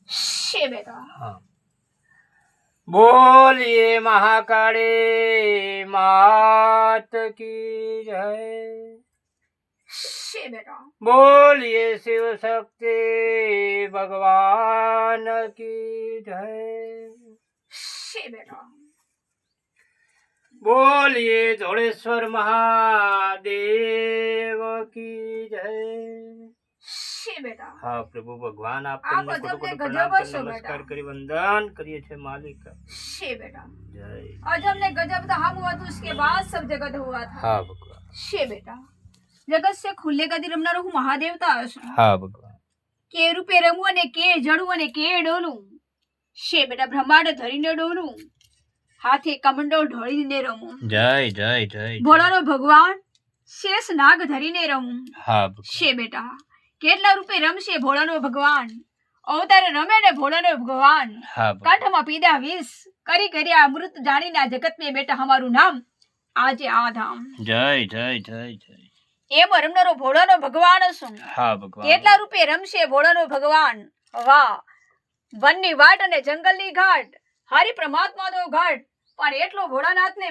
शे बेटा। हाँ। बोलिए महाकाली मात की जय। शे बेटा। बोलिए शिव शक्ति भगवान की जय। शे बेटा। बोलिए धोलेश्वर महादेव की जय। शे बेटा। हाँ प्रभु भगवान आप आप તમને અજબને કોટો ગજબ પ્રણામ હશો નમસ્કાર બેટા। કરી વંદન કરીએ છીએ માલિક। शे बेटा। જય। अजब ने गजब तो हम हुआ तो उसके बाद सब जगत हुआ था। हाँ भगवान। शे बेटा। जगत से खुले गति रमना रहू महादेवता हशो। हाँ भगवान। के रूपे रमू अने के जड़ू अने के डोलू। शे बेटा ब्रह्मांड धरीने डोलू। हाथे कमंडो ढोळीने रमू। जय जय जय। भोळानो भगवान शेष नाग धरीने रमू। हाँ भगवान। शे बेटा કેટલા રૂપે રમશે ભોળાનો ભગવાન અવતારે રમે ને ભોળાનો ભગવાન हाँ भगवान। કાંઠમાં પીધા વિષ કરી કરી અમૃત જાણીને આ જગત में બેટા અમારું નામ આજે આ ધામ जय जय जय जय। એમ રમનારો ભોળાનો ભગવાન શું हाँ भगवान। કેટલા રૂપે રમશે ભોળાનો ભગવાન વાહ વનની વાટ અને જંગલની ઘાટ હરિ પરમાત્માનો ઘાટ પણ એટલો ભોળાનાથને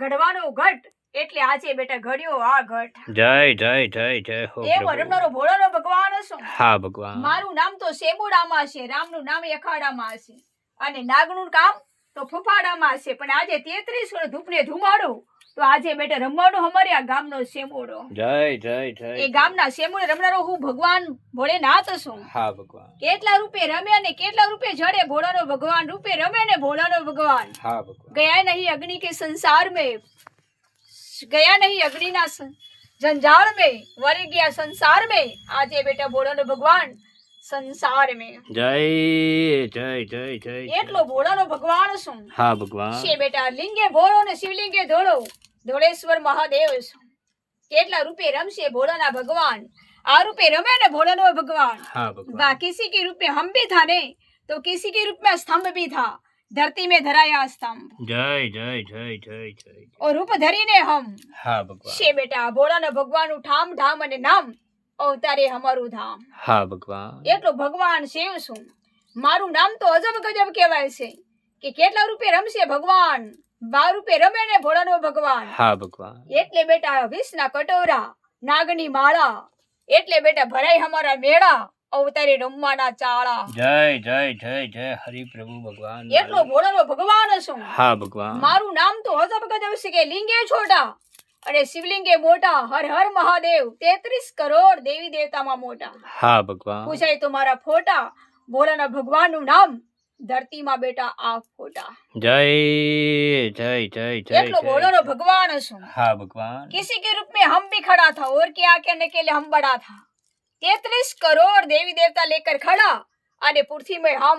ઘડવાનો ઘટ એટલે આજે બેટા ઘડ્યો આ ઘટ जय जय जय जय हो એમ प्रभु। રમનારો ભોળાનો ભગવાન શું हाँ ભગવાન। મારું નામ તો શેમુડામાં છે રામનું નામ અખાડામાં છે અને નાગનું કામ તો ફૂફાડામાં છે પણ આજે 33 કરોડ ધૂપને ધુમાડો તો આજે બેટા રમવાનો અમારે આ ગામનો શેમુડો जय जय जय। એ ગામના શેમુડે રમનારો હું ભગવાન ભોળેનાથ છું हाँ ભગવાન। કેટલા રૂપે રમે અને કેટલા રૂપે જડે ભોળાનો ભગવાન રૂપે રમે ને ભોળાનો ભગવાન हाँ भगवान। गया नहीं अग्नि के संसार में गया नहीं अग्नि ना जंजाल में वरी गया संसार में आजे बेटा भोळानो भगवान संसार में जय जय जय जय। એટલો ભોળાનો ભગવાન શું हाँ भगवान। છે બેટા લિંગે ભોળો ને શિવલિંગે ધોળો ધોળેશ્વર મહાદેવ શું કેટલા રૂપે રમશે ભોળાના ભગવાન આ રૂપે રમે ને ભોળાનો ભગવાન हाँ भगवान। बा किसी के रूप में हम भी था ने तो किसी के रूप में स्तंभ भी था धरती में धराया स्तंभ जय जय जय जय जय। और रूप धरीने हम हाँ भगवान। છે બેટા ભોળાનો ભગવાનનું ઠામ ઠામ અને નામ અવતારે અમારું ધામ हाँ भगवान। એટલો ભગવાન શિવ છું મારું નામ તો અજબ ગજબ કહેવાય છે કે કેટલા રૂપે રમશે ભગવાન 12 રૂપે રમે ને ભોળાનો ભગવાન हाँ भगवान। એટલે બેટા વિષના કટોરા નાગની માળા એટલે બેટા ભરાય અમારા મેળા અવતારે રમવાના ચાળા जय जय जय जय हरि प्रभु भगवान। એટલો ભોળાનો ભગવાન છું हाँ भगवान। મારું નામ તો અજબ ગજબ છે કે લિંગે છોટા અને શિવલિંગે મોટા હર હર મહાદેવ 33 કરોડ દેવી દેવતામાં મોટા हाँ भगवान। પૂછાય તો મારા ફોટા ભોળાના ભગવાનનું નામ ધરતીમાં બેટા આ ફોટા जय जय जय जय એટલો जय। ભોળાનો ભગવાન છું हाँ भगवान। किसी के रूप में हम भी खड़ा था और क्या कहने के लिए हम बड़ा था 33 करोड़ देवी देवता लेकर खड़ा અને પૃથ્વી में हम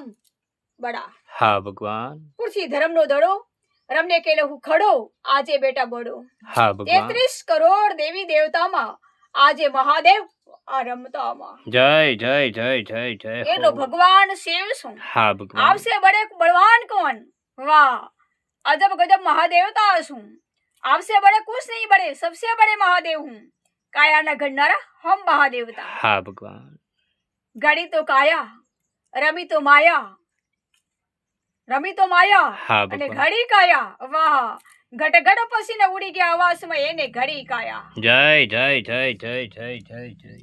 बड़ा हाँ भगवान। પૃથ્વી ધર્મનો દડો રમને કે હું ખડો આજે બેટા બડો हाँ भगवान। 33 કરોડ દેવી દેવતામાં આજે મહાદેવ આ રમતામાં जय जय जय जय जय એટલો हो। ભગવાન શિવ છું हाँ भगवान। आपसे बड़े बलवान कौन वाह अजब गजब महादेवता हूँ आपसे बड़े कुछ नहीं बड़े सबसे बड़े महादेव हूँ काया न गणनारा हम महादेवता हाँ भगवान। गड़ी तो काया रमी तो माया हाँ અને भगवान। ઘડી કાયા વાહ ઘટ ઘટ પસીને ઉડી ગયા આવાસમાં એને ઘડી કાયા जय जय जय जय जय जय जय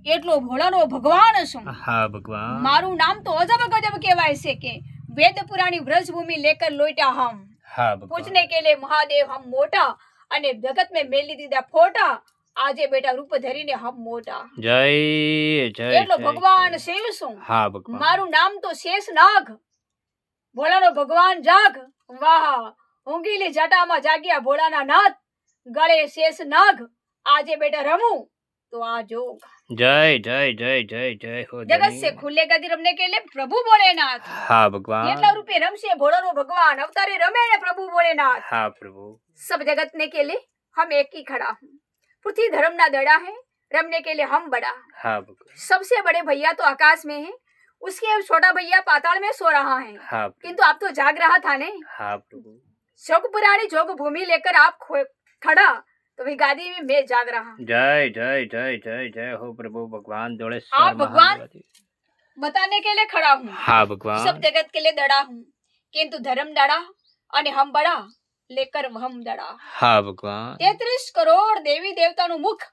એટલો ભોળાનો ભગવાન છું हाँ भगवान। મારું નામ તો અજબ ગજબ કહેવાય છે કે વેદ પુરાણી વ્રજભૂમિ લેકર લોટા हम हाँ भगवान। पूछने के लिए महादेव हम मोटा અને જગત में મેલી દીધા ફોટા આજે બેટા રૂપ ધરીને हम મોટા जय जय એટલો जय ભગવાન जय। શિવ છું हाँ भगवान। મારું નામ તો શેષ નાગ ભોળાનો ભગવાન જાગ વાહ ઊંઘીલી જટામાં જાગ્યા ભોળાના નાથ ગળે શેષ નાગ આજે બેટા રમું તો આ જોગ जय जय जय जय जय हो जगत धनी। से खुले गति रमने के लिए प्रभु भोलेनाथ हाँ भगवान। કેટલા રૂપે રમશે ભોળાનો ભગવાન અવતારે રમે ને પ્રભુ ભોલેનાथ हाँ प्रभु। सब जगत ने के लिए हम एक ही खड़ा हूँ पृथ्वी धर्म ना दड़ा है रमने के लिए हम बड़ा हाँ भगवान। सबसे बड़े भैया तो आकाश में है उसके छोटा भैया पाताल में सो रहा है हाँ किंतु आप तो जाग रहा था ने हाँ प्रभु। जोग पुरानी जोग भूमि लेकर आप खड़ा तो भी गादी में मैं जाग रहा हूँ। जय जय जय जय जय हो प्रभु भगवान जोड़ेश्वर आप भगवान महादेव। बताने के लिए खड़ा हूँ, हाँ भगवान। सब जगत के लिए दड़ा हूँ, किंतु धर्म दड़ा અને हम बड़ा लेकर हम दड़ा। हाँ भगवान। 33 કરોડ દેવી દેવતાનું મુખ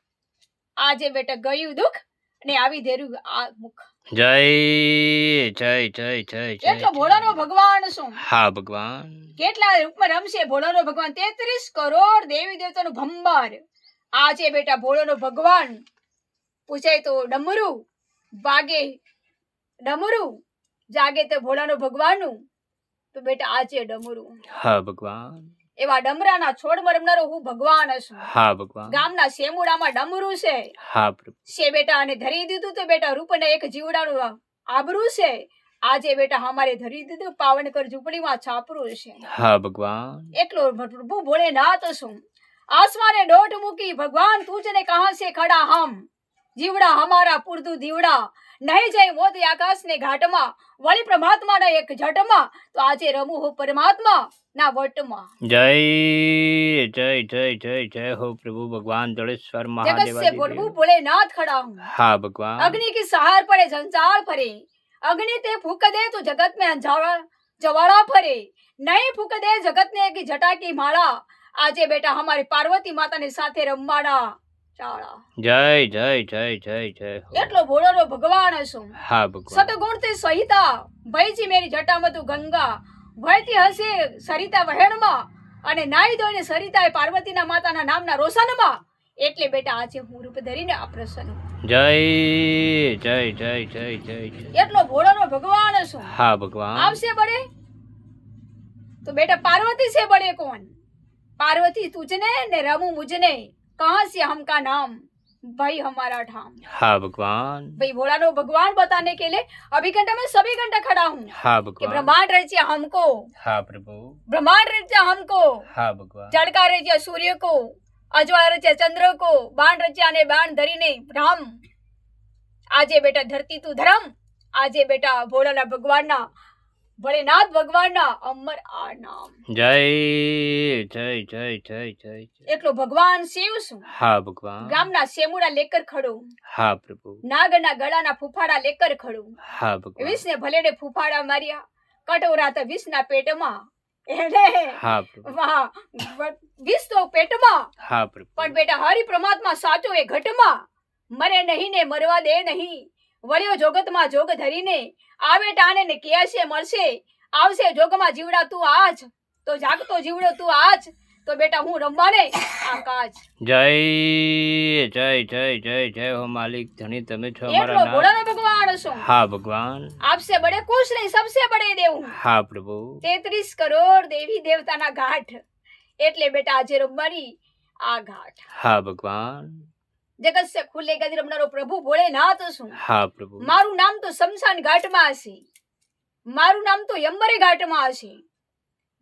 આજે બેટા ગયું દુઃખ અને આવી ધેરું આ મુખ। जय जय जय जय जय એટલો ભોળાનો ભગવાન શું, हाँ भगवान। કેટલા રૂપમાં રમશે ભોળાનો ભગવાન। 33 કરોડ દેવી દેવતાનું ભંબાર આજે બેટા ભોળાનો ભગવાન। પૂછે તો ડમરું વાગે, ડમરું જાગે તો ભોળાનો ભગવાનનું, તો બેટા આજે ડમરું। हाँ भगवान। એવા ડમરાના છોડ મરમનારો હું ભગવાન છું। हाँ भगवान। ગામના શેમુડામાં ડમરું છે हाँ प्रभु। છે બેટા, અને ધરી દીધું તો બેટા રૂપને એક જીવડાનું આબરૂ છે। આજે બેટા અમારે ધરી દીધું પાવનકર ઝૂંપડીમાં છાપરું છે। हाँ भगवान। એટલો પ્રભુ ભોળેનાથ છું। આસમાને દોટ મૂકી ભગવાન તુજને કહા से खड़ा हम, જીવડા हमारा પુરતું દીવડા નહીં જાય મોતી આકાશને ઘાટમાં, વળી પરમાત્માના એક ઝટમાં, તો આજે રમું હું પરમાત્મા ના વટમાં। जय जय जय जय जय हो प्रभु भगवान जोड़ेश्वर जगत महादेव। से प्रभु भोलेनाथ खड़ा हूँ। हाँ भगवान। अग्नि की सहार पड़े संसार फरे, अग्नि ते फूक दे तो जगत में जवाड़ा फरे, नहीं फूक दे जगत ने की जटा की माला, आजे बेटा हमारी पार्वती माता ने साथे रमवाड़ा चाड़ा। जय जय जय जय जय हो। એટલો ભોળાનો ભગવાન છું। हाँ भगवान। સતગુણ તે સહિતા ભયજી મેરી જટામાં તું ગંગા, વહેતી હશે સરિતા વહેણમાં, અને નાઈ ધોઈને સરિતા એ પાર્વતીના માતાના નામના રોશનમાં। એટલે બેટા આજે હું રૂપ ધરીને આ પ્રસન્ન। जय जय जय जय जय जय। એટલો ભોળાનો ભગવાન છું। हाँ भगवान। आपसे बड़े तो बेटा पार्वती से बड़े कौन, पार्वती तुझने ने रमू मुझने, कहाँ से हमका नाम भाई हमारा ठाम। हाँ भगवान। भाई भोलानो भगवान बताने के लिए अभी घंटा में सभी घंटा खड़ा हूँ हाँ कि भगवान। ब्रह्मांड रचिया हमको, हाँ प्रभु। ब्रह्मांड रचिया हमको, हाँ भगवान। जड़का रचिया सूर्य को, अजवाळ रचिया चंद्र को, बाण रचिया ने बाण धरीने राम। आजे बेटा धरती तू धर्म, आजे बेटा भोलाना भगवान ना भोलेनाथ भगवान ना अमर आ नाम। जय जय जय जय जय जय। એટલો ભગવાન શિવ છું। हाँ भगवान। ગામના શેમુડા લેકર ખડું, हाँ प्रभु। નાગના ગળાના ફૂફાડા લેકર ખડું, हाँ भगवान। વિષને ભલેને ફૂફાડા માર્યા, કટોરા તો વિષના પેટમાં, એને हाँ प्रभु। વાહ વિષ તો પેટમાં, हाँ प्रभु। પણ બેટા હરિ પરમાત્મા સાચો એ ઘટમાં, મરે નહીં ને મરવા દે નહીં, વળ્યો જોગતમાં જોગ ધરીને, આવે ટાણે ને ક્યાશે મળશે, આવશે જોગમાં જીવડા તું આજ, તો જાગતો જીવડો તું આજ, તો બેટા હું રમવાને આકાશ। जय जय जय जय जय हो मालिक धनी तमे छो हमारा એટલો नाम। ભોળાનો ભગવાન છું। हाँ भगवान। आपसे बड़े कुछ नहीं, सबसे बड़े देव हूँ। हाँ प्रभु। 33 કરોડ દેવી દેવતાના ઘાટ, એટલે બેટા આજે રમવાની આ ઘાટ। हाँ भगवान। જગત से ખુલ્લે ગદી રમનારો પ્રભુ ભોળેનાથ છું। हाँ प्रभु। મારું નામ તો શમશાન ઘાટમાં હશે, મારું નામ તો યમરે ઘાટમાં હશે,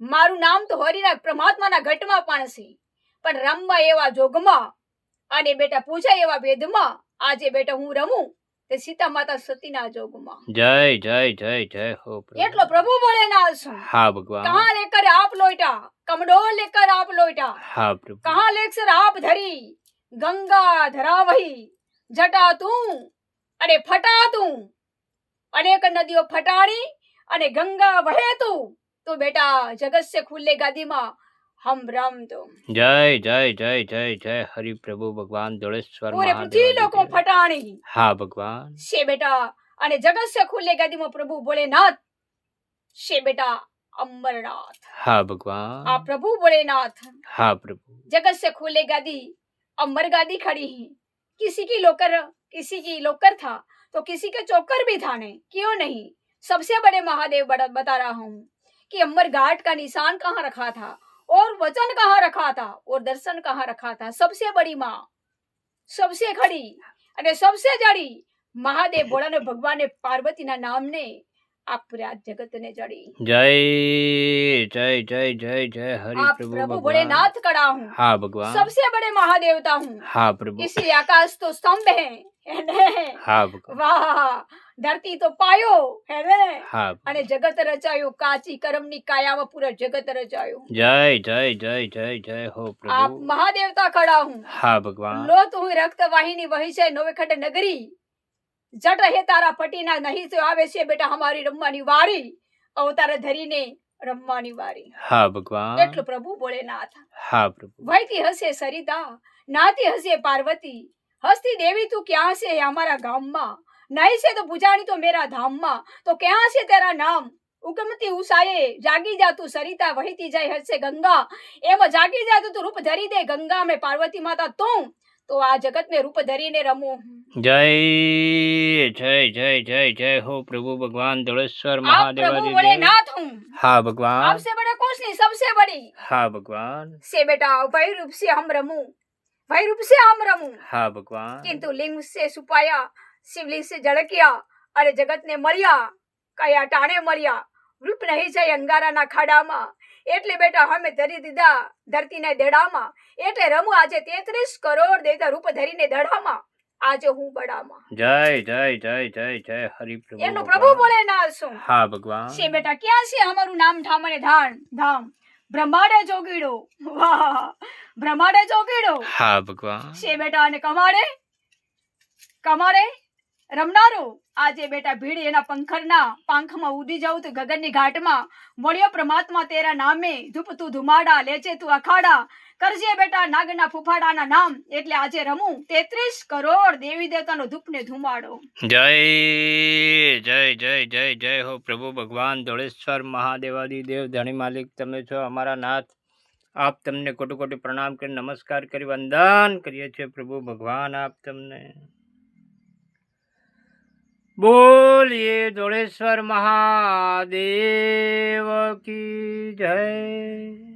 મારું નામ તો હરિના પરમાત્માના ઘટમાં પણ હશે, પણ રમવા એવા જોગમાં અને બેટા પૂછાય એવા વેદમાં, આજે બેટા હું રમું તે સીતા માતા સતીના જોગમાં। जय जय जय जय हो प्रभु। એટલો પ્રભુ ભોળેનાથ છું। हाँ भगवान। कहाँ लेकर आप लोटा, कमडोल लेकर आप लोटा, हाँ प्रभु। कहाँ लेकर आप धरी, गंगा धरा वही, जटा तू अरे फटा तू, अनेक नदियों फटाणी अने गंगा वहे तू, तो बेटा जगत से खुले गादी मां हम राम तो। जय जय जय जय जय हरि प्रभु भगवान जोड़ेश्वर पूरे पृथ्वी लोकों महादेव। फटाणी हाँ भगवान। से बेटा, अने जगत से खुले गादी में प्रभु भोलेनाथ से बेटा अमरनाथ। हाँ भगवान। आप प्रभु भोलेनाथ हाँ प्रभु। जगत से खुले गादी अमर गादी खड़ी है। किसी की लोकर था तो किसी के चौकर भी था नहीं, क्यों नहीं। सबसे बड़े महादेव बता रहा हूँ कि अमर घाट का निशान कहाँ रखा था, और वचन कहाँ रखा था, और दर्शन कहाँ रखा था। सबसे बड़ी माँ, सबसे खड़ी अने सबसे जड़ी महादेव भोलाने भगवान ने पार्वती ना नाम ने आप पूरा जगत ने जड़ी। जय जय जय जय जय हरि आप प्रभु प्रभु भगवान। भोलेनाथ कड़ा हूँ, हाँ भगवान। सबसे बड़े महादेवता हूँ। हाँ प्रभु। इसलिए आकाश तो स्तंभ है, એને હા ભગવાન વાહ ધરતી તો પાયો હેને હા અને જગત રચાયું કાચી કરમની કાયામાં પૂરા જગત રચાયું જય જય જય જય જય હો આપ પ્રભુ મહાદેવતા ખડા હું હા ભગવાન લોત હું રક્ત વાહિની વહી છે નોવેખંડ નગરી જટ હે તારા પટીના નહીં તો આવે છે બેટા અમારી રમવાની વારી અવતાર ધરીને રમવાની વારી હા ભગવાન એટલો પ્રભુ ભોળેનાથ હા પ્રભુ વહેતી હશે સરિતા નાતી હશે પાર્વતી હસતી દેવી તું ક્યાં છે અમારા ગામમાં નહીં છે તો પૂજાણી તો મેરા ધામમાં તો ક્યાં છે તેરા નામ ઉગમતી ઉષાએ જાગી જા તું સરિતા વહેતી જાય હશે ગંગા એમ જાગી જા તું રૂપ ધરી દે ગંગા મેં પાર્વતી માતા તું તો આ જગત ને રૂપ ધરીને રમું જય જય જય જય જય હો પ્રભુ ભગવાન દોળેશ્વર आप प्रभु મહાદેવાદિદેવ भोलेनाथ हूँ હા ભગવાन आपसे बड़े कुछ नहीं सबसे बड़ी હા ભગવાન से बेटा वही रूप से हम रमूं वही रूप से हम रमूं હા ભગવાન किंतु लिंग से सुपाया शिवलिंग से जड़किया अरे जगत ने मरिया कया टाणे मरिया રૂપ નહીં છે અંગારાના ખાડામાં એટલે બેટા અમે ધરી દીધા ધરતીના દેડામાં એટલે રમું આજે 33 કરોડ દેવતા રૂપ ધરીને દડામાં આજે હું બડામાં જય જય જય જય જય હરિ પ્રભુ એનો પ્રભુ ભોલેનાથ છું હા ભગવાન છે બેટા ક્યાં છે અમારું નામ ઠામ અને ધામ બ્રહ્માંડે જોગીડો વાહ બ્રહ્માંડે જોગીડો હા ભગવાન છે બેટા અને કમાડે રમનારો આજે બેટા ભીડ એના પંખરના પાંખમાં ઉડી જાઉં તો ગગનની ઘાટમાં મળ્યો પરમાત્મા તેરા નામે ધૂપ તું ધુમાડા લેચે તું અખાડા કરજે બેટા નાગના ફૂફાડાના નામ એટલે આજે રમું 33 કરોડ દેવી દેવતાનો ધૂપને ધુમાડો જય જય જય જય જય હો પ્રભુ ભગવાન દોળેશ્વર મહાદેવાદિદેવ ધણી માલિક તમે છો અમારા નાથ આપ તમને કોટી કોટી પ્રણામ કરી નમસ્કાર કરી વંદન કરીએ છીએ પ્રભુ ભગવાન આપ તમને બોલીએ દોળેશ્વર મહાદેવ કી જય